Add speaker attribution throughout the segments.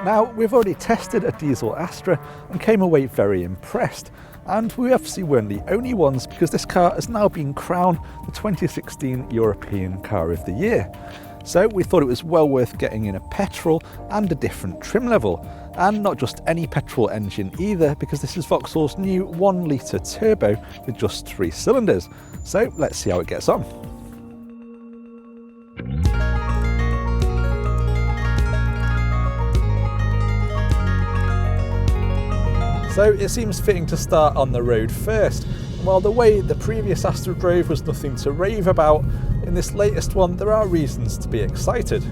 Speaker 1: Now, we've already tested a diesel Astra and came away very impressed, and we obviously weren't the only ones because this car has now been crowned the 2016 European Car of the Year. So we thought it was well worth getting in a petrol and a different trim level, and not just any petrol engine either, because this is Vauxhall's new 1-litre turbo with just 3 cylinders. So let's see how it gets on. So it seems fitting to start on the road first. While the way the previous Astra drove was nothing to rave about, in this latest one there are reasons to be excited.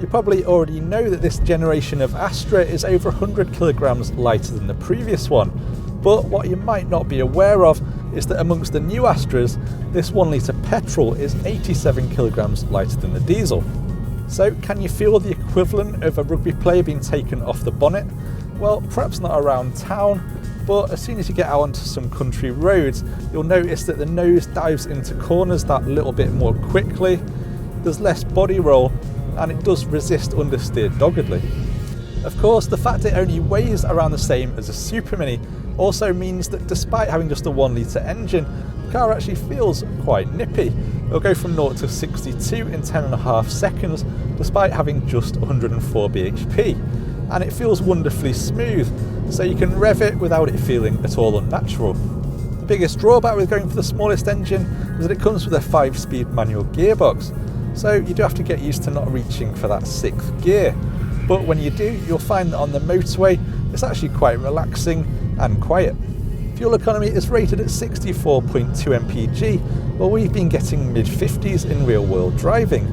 Speaker 1: You probably already know that this generation of Astra is over 100 kilograms lighter than the previous one, but what you might not be aware of is that amongst the new Astras, this 1-litre petrol is 87 kilograms lighter than the diesel. So can you feel the equivalent of a rugby player being taken off the bonnet? Well, perhaps not around town, but as soon as you get out onto some country roads, you'll notice that the nose dives into corners that little bit more quickly, there's less body roll, and it does resist understeer doggedly. Of course, the fact it only weighs around the same as a Super Mini also means that despite having just a 1-litre engine, the car actually feels quite nippy. It'll go from 0 to 62 in 10.5 seconds, despite having just 104 bhp. And it feels wonderfully smooth, so you can rev it without it feeling at all unnatural. The biggest drawback with going for the smallest engine is that it comes with a 5-speed manual gearbox, so you do have to get used to not reaching for that 6th gear. But when you do, you'll find that on the motorway it's actually quite relaxing and quiet. Fuel economy is rated at 64.2 mpg, while we've been getting mid-50s in real-world driving.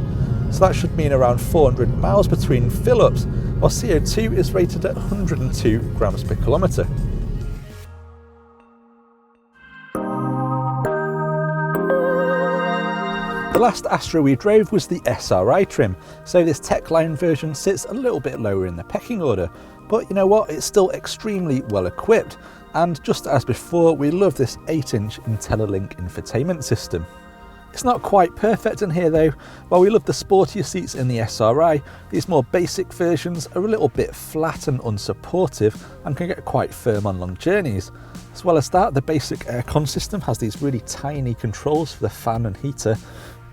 Speaker 1: So that should mean around 400 miles between fill-ups, while CO2 is rated at 102 grams per kilometre. The last Astra we drove was the SRI trim, so this Techline version sits a little bit lower in the pecking order, but you know what, it's still extremely well equipped, and just as before, we love this 8-inch IntelliLink infotainment system. It's not quite perfect in here though. While we love the sportier seats in the SRI, these more basic versions are a little bit flat and unsupportive and can get quite firm on long journeys. As well as that, the basic aircon system has these really tiny controls for the fan and heater.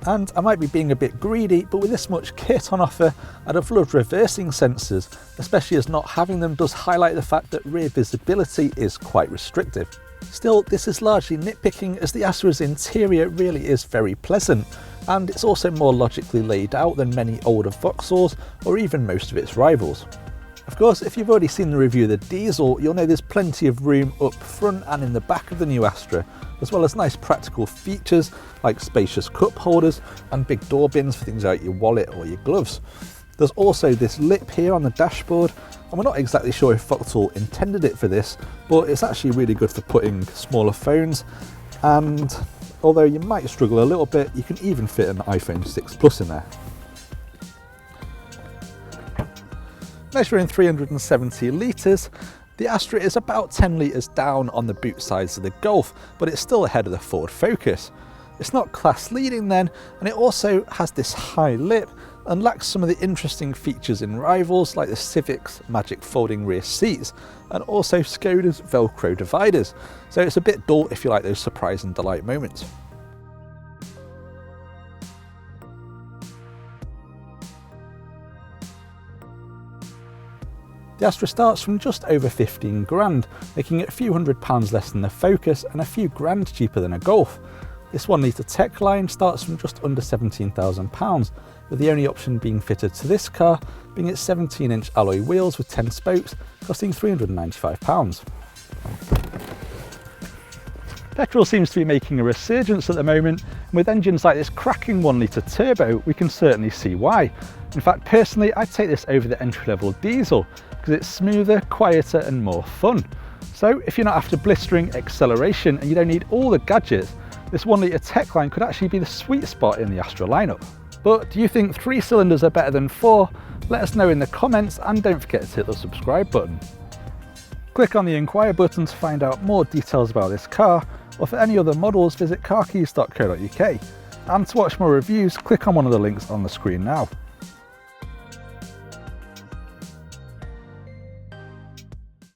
Speaker 1: And I might be being a bit greedy, but with this much kit on offer, I'd have loved reversing sensors, especially as not having them does highlight the fact that rear visibility is quite restrictive. Still, this is largely nitpicking as the Astra's interior really is very pleasant, and it's also more logically laid out than many older Vauxhalls or even most of its rivals. Of course, if you've already seen the review of the diesel, you'll know there's plenty of room up front and in the back of the new Astra, as well as nice practical features like spacious cup holders and big door bins for things like your wallet or your gloves. There's also this lip here on the dashboard, and we're not exactly sure if Vauxhall intended it for this, but it's actually really good for putting smaller phones, and although you might struggle a little bit, you can even fit an iPhone 6 Plus in there. Measuring 370 litres, the Astra is about 10 litres down on the boot size of the Golf, but it's still ahead of the Ford Focus. It's not class leading then, and it also has this high lip and lacks some of the interesting features in rivals like the Civic's magic folding rear seats and also Skoda's Velcro dividers, so it's a bit dull if you like those surprise and delight moments. The Astra starts from just over 15 grand, making it a few £100 less than the Focus and a few grand cheaper than a Golf. This 1-litre Techline starts from just under £17,000, with the only option being fitted to this car being its 17-inch alloy wheels with 10 spokes, costing £395. Petrol seems to be making a resurgence at the moment, and with engines like this cracking 1-litre turbo, we can certainly see why. In fact, personally, I'd take this over the entry-level diesel, because it's smoother, quieter and more fun. So if you're not after blistering acceleration and you don't need all the gadgets, this 1-litre Techline could actually be the sweet spot in the Astra lineup. But do you think 3 cylinders are better than 4? Let us know in the comments, and don't forget to hit the subscribe button. Click on the inquire button to find out more details about this car, or for any other models visit carkeys.co.uk. And to watch more reviews, click on one of the links on the screen now.